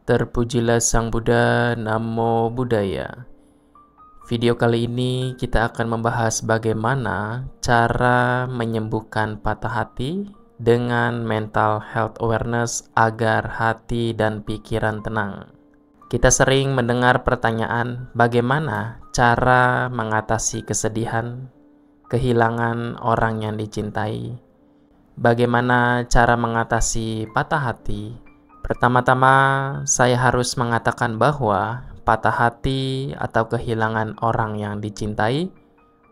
Terpujilah Sang Buddha, Namo Buddhaya. Video kali ini kita akan membahas bagaimana cara menyembuhkan patah hati dengan mental health awareness agar hati dan pikiran tenang. Kita sering mendengar pertanyaan, bagaimana cara mengatasi kesedihan, kehilangan orang yang dicintai, bagaimana cara mengatasi patah hati. Pertama-tama, saya harus mengatakan bahwa patah hati atau kehilangan orang yang dicintai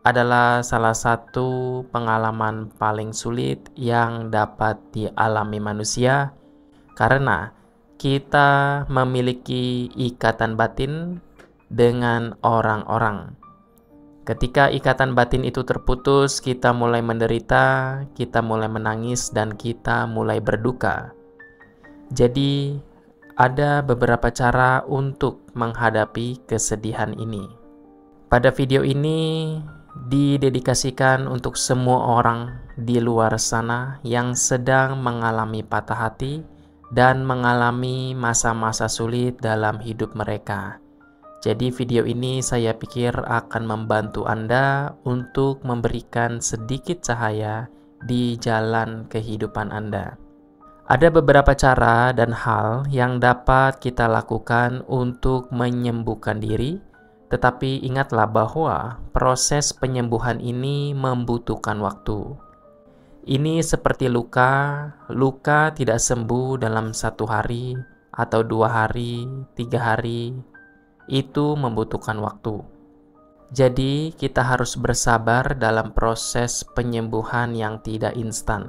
adalah salah satu pengalaman paling sulit yang dapat dialami manusia karena kita memiliki ikatan batin dengan orang-orang. Ketika ikatan batin itu terputus, kita mulai menderita, kita mulai menangis, dan kita mulai berduka. Jadi, ada beberapa cara untuk menghadapi kesedihan ini. Pada video ini didedikasikan untuk semua orang di luar sana yang sedang mengalami patah hati dan mengalami masa-masa sulit dalam hidup mereka. Jadi video ini saya pikir akan membantu Anda untuk memberikan sedikit cahaya di jalan kehidupan Anda. Ada beberapa cara dan hal yang dapat kita lakukan untuk menyembuhkan diri, tetapi ingatlah bahwa proses penyembuhan ini membutuhkan waktu. Ini seperti luka tidak sembuh dalam 1 hari, atau 2 hari, 3 hari, itu membutuhkan waktu. Jadi kita harus bersabar dalam proses penyembuhan yang tidak instan.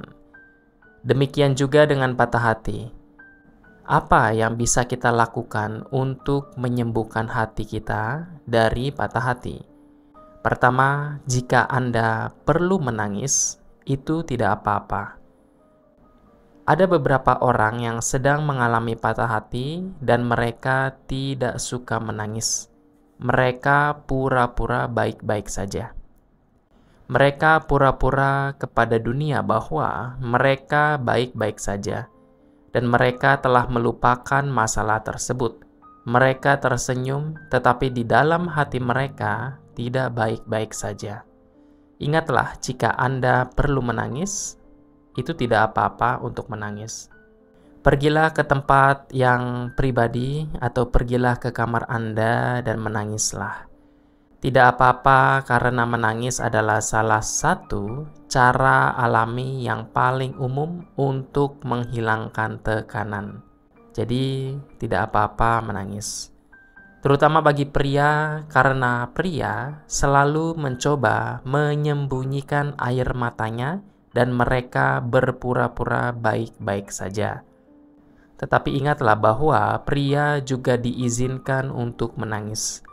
Demikian juga dengan patah hati. Apa yang bisa kita lakukan untuk menyembuhkan hati kita dari patah hati? Pertama, jika Anda perlu menangis, itu tidak apa-apa. Ada beberapa orang yang sedang mengalami patah hati dan mereka tidak suka menangis. Mereka pura-pura baik-baik saja. Mereka pura-pura kepada dunia bahwa mereka baik-baik saja, dan mereka telah melupakan masalah tersebut. Mereka tersenyum, tetapi di dalam hati mereka tidak baik-baik saja. Ingatlah, jika Anda perlu menangis, itu tidak apa-apa untuk menangis. Pergilah ke tempat yang pribadi atau pergilah ke kamar Anda dan menangislah. Tidak apa-apa karena menangis adalah salah satu cara alami yang paling umum untuk menghilangkan tekanan. Jadi tidak apa-apa menangis. Terutama bagi pria karena pria selalu mencoba menyembunyikan air matanya dan mereka berpura-pura baik-baik saja. Tetapi ingatlah bahwa pria juga diizinkan untuk menangis.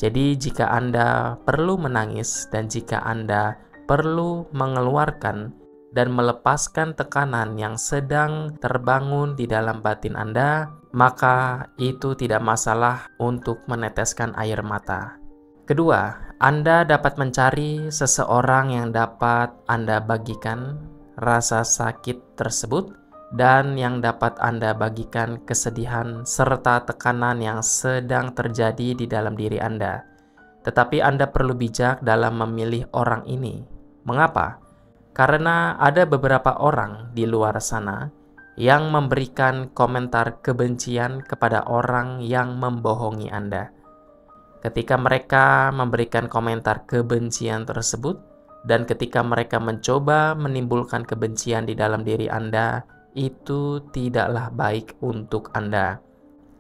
Jadi jika Anda perlu menangis dan jika Anda perlu mengeluarkan dan melepaskan tekanan yang sedang terbangun di dalam batin Anda, maka itu tidak masalah untuk meneteskan air mata. Kedua, Anda dapat mencari seseorang yang dapat Anda bagikan rasa sakit tersebut dan yang dapat Anda bagikan kesedihan serta tekanan yang sedang terjadi di dalam diri Anda. Tetapi Anda perlu bijak dalam memilih orang ini. Mengapa? Karena ada beberapa orang di luar sana yang memberikan komentar kebencian kepada orang yang membohongi Anda. Ketika mereka memberikan komentar kebencian tersebut, dan ketika mereka mencoba menimbulkan kebencian di dalam diri Anda, itu tidaklah baik untuk Anda.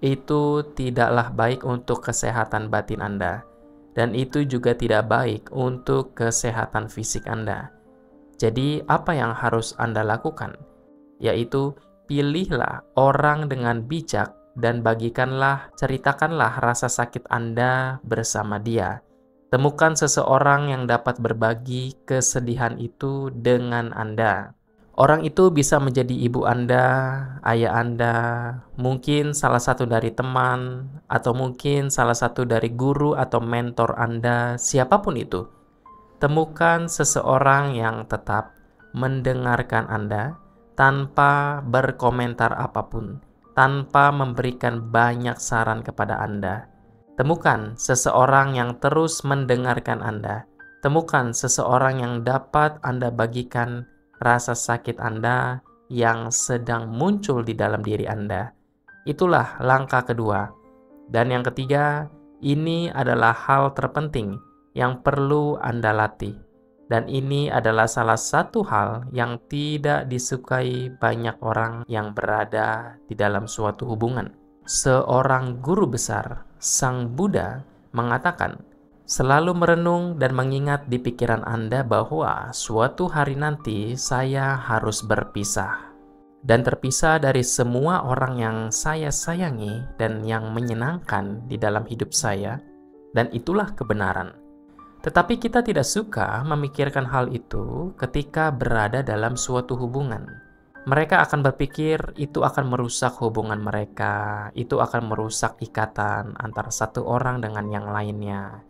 Itu tidaklah baik untuk kesehatan batin Anda. Dan itu juga tidak baik untuk kesehatan fisik Anda. Jadi apa yang harus Anda lakukan? Yaitu pilihlah orang dengan bijak dan ceritakanlah rasa sakit Anda bersama dia. Temukan seseorang yang dapat berbagi kesedihan itu dengan Anda. Orang itu bisa menjadi ibu Anda, ayah Anda, mungkin salah satu dari teman, atau mungkin salah satu dari guru atau mentor Anda, siapapun itu. Temukan seseorang yang tetap mendengarkan Anda tanpa berkomentar apapun, tanpa memberikan banyak saran kepada Anda. Temukan seseorang yang terus mendengarkan Anda. Temukan seseorang yang dapat Anda bagikan rasa sakit Anda yang sedang muncul di dalam diri Anda. Itulah langkah kedua. Dan yang ketiga, ini adalah hal terpenting yang perlu Anda latih. Dan ini adalah salah satu hal yang tidak disukai banyak orang yang berada di dalam suatu hubungan. Seorang guru besar, Sang Buddha, mengatakan, selalu merenung dan mengingat di pikiran Anda bahwa suatu hari nanti saya harus berpisah. Dan terpisah dari semua orang yang saya sayangi dan yang menyenangkan di dalam hidup saya. Dan itulah kebenaran. Tetapi kita tidak suka memikirkan hal itu ketika berada dalam suatu hubungan. Mereka akan berpikir itu akan merusak hubungan mereka, itu akan merusak ikatan antara satu orang dengan yang lainnya.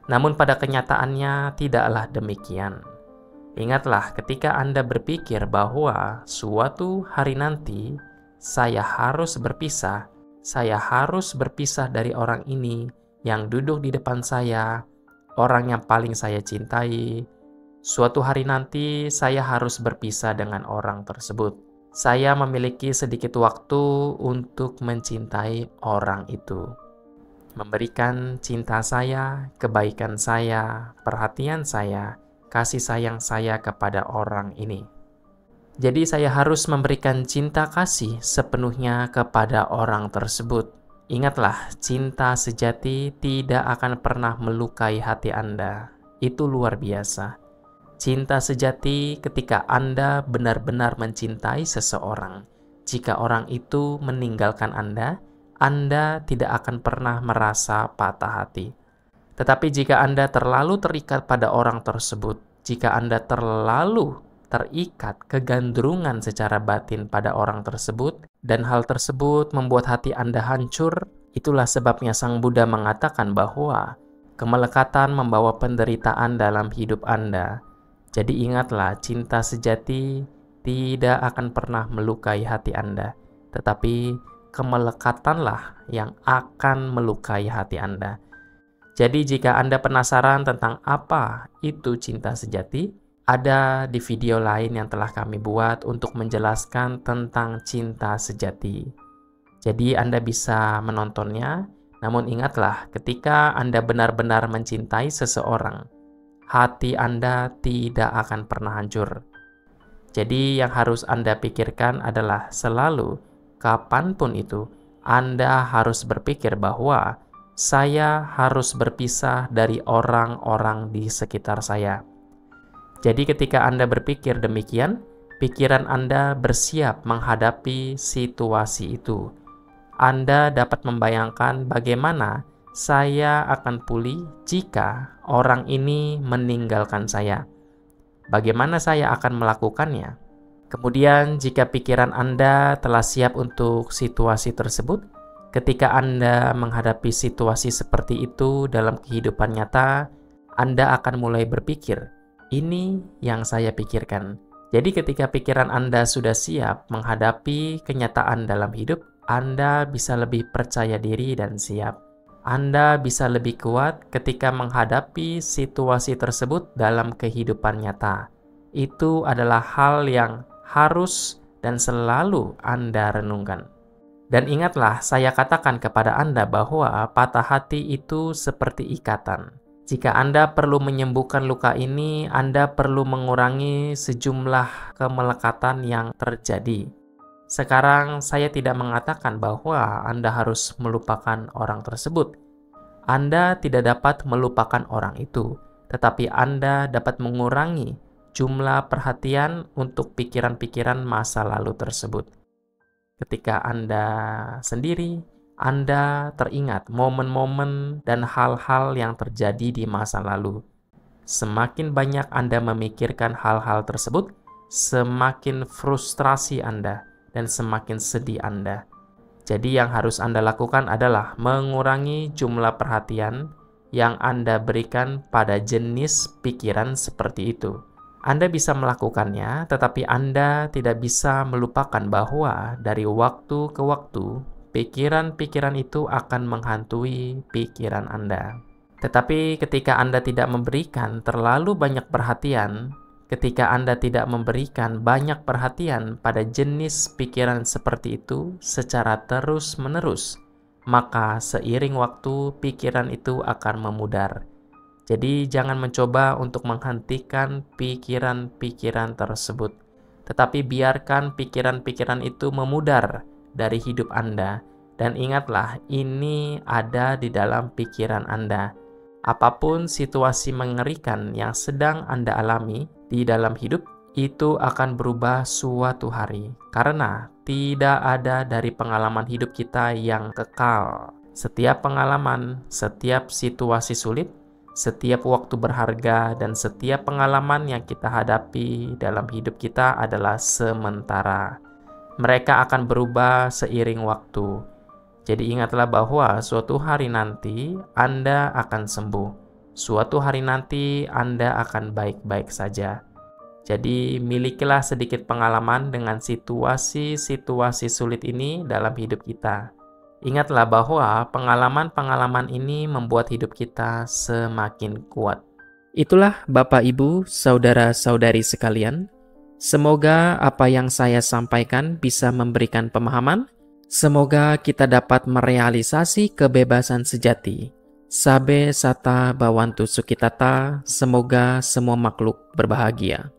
Namun pada kenyataannya tidaklah demikian. Ingatlah ketika Anda berpikir bahwa suatu hari nanti saya harus berpisah dari orang ini yang duduk di depan saya, orang yang paling saya cintai. Suatu hari nanti saya harus berpisah dengan orang tersebut. Saya memiliki sedikit waktu untuk mencintai orang itu. Memberikan cinta saya, kebaikan saya, perhatian saya, kasih sayang saya kepada orang ini. Jadi saya harus memberikan cinta kasih sepenuhnya kepada orang tersebut. Ingatlah, cinta sejati tidak akan pernah melukai hati Anda. Itu luar biasa. Cinta sejati ketika Anda benar-benar mencintai seseorang. Jika orang itu meninggalkan Anda tidak akan pernah merasa patah hati. Tetapi jika Anda terlalu terikat pada orang tersebut, jika Anda terlalu terikat kegandrungan secara batin pada orang tersebut, dan hal tersebut membuat hati Anda hancur, itulah sebabnya Sang Buddha mengatakan bahwa kemelekatan membawa penderitaan dalam hidup Anda. Jadi ingatlah, cinta sejati tidak akan pernah melukai hati Anda, tetapi kemelekatanlah yang akan melukai hati Anda. Jadi jika Anda penasaran tentang apa itu cinta sejati, ada di video lain yang telah kami buat untuk menjelaskan tentang cinta sejati. Jadi Anda bisa menontonnya, namun ingatlah ketika Anda benar-benar mencintai seseorang, hati Anda tidak akan pernah hancur. Jadi yang harus Anda pikirkan adalah selalu, kapanpun itu, Anda harus berpikir bahwa saya harus berpisah dari orang-orang di sekitar saya. Jadi ketika Anda berpikir demikian, pikiran Anda bersiap menghadapi situasi itu. Anda dapat membayangkan bagaimana saya akan pulih jika orang ini meninggalkan saya. Bagaimana saya akan melakukannya? Kemudian jika pikiran Anda telah siap untuk situasi tersebut, ketika Anda menghadapi situasi seperti itu dalam kehidupan nyata, Anda akan mulai berpikir, ini yang saya pikirkan. Jadi ketika pikiran Anda sudah siap menghadapi kenyataan dalam hidup, Anda bisa lebih percaya diri dan siap. Anda bisa lebih kuat ketika menghadapi situasi tersebut dalam kehidupan nyata. Itu adalah hal yang harus dan selalu Anda renungkan. Dan ingatlah, saya katakan kepada Anda bahwa patah hati itu seperti ikatan. Jika Anda perlu menyembuhkan luka ini, Anda perlu mengurangi sejumlah kemelekatan yang terjadi. Sekarang saya tidak mengatakan bahwa Anda harus melupakan orang tersebut. Anda tidak dapat melupakan orang itu, tetapi Anda dapat mengurangi jumlah perhatian untuk pikiran-pikiran masa lalu tersebut. Ketika Anda sendiri, Anda teringat momen-momen dan hal-hal yang terjadi di masa lalu. Semakin banyak Anda memikirkan hal-hal tersebut, semakin frustrasi Anda dan semakin sedih Anda. Jadi yang harus Anda lakukan adalah mengurangi jumlah perhatian yang Anda berikan pada jenis pikiran seperti itu. Anda bisa melakukannya, tetapi Anda tidak bisa melupakan bahwa dari waktu ke waktu, pikiran-pikiran itu akan menghantui pikiran Anda. Tetapi ketika Anda tidak memberikan terlalu banyak perhatian, ketika Anda tidak memberikan banyak perhatian pada jenis pikiran seperti itu secara terus-menerus, maka seiring waktu pikiran itu akan memudar. Jadi jangan mencoba untuk menghentikan pikiran-pikiran tersebut, tetapi biarkan pikiran-pikiran itu memudar dari hidup Anda. Dan ingatlah, ini ada di dalam pikiran Anda. Apapun situasi mengerikan yang sedang Anda alami di dalam hidup, itu akan berubah suatu hari. Karena tidak ada dari pengalaman hidup kita yang kekal. Setiap pengalaman, setiap situasi sulit, setiap waktu berharga, dan setiap pengalaman yang kita hadapi dalam hidup kita adalah sementara. Mereka akan berubah seiring waktu. Jadi ingatlah bahwa suatu hari nanti Anda akan sembuh. Suatu hari nanti Anda akan baik-baik saja. Jadi milikilah sedikit pengalaman dengan situasi-situasi sulit ini dalam hidup kita. Ingatlah bahwa pengalaman-pengalaman ini membuat hidup kita semakin kuat. Itulah Bapak, Ibu, saudara-saudari sekalian. Semoga apa yang saya sampaikan bisa memberikan pemahaman. Semoga kita dapat merealisasi kebebasan sejati. Sabe sata bawantu sukitata, semoga semua makhluk berbahagia.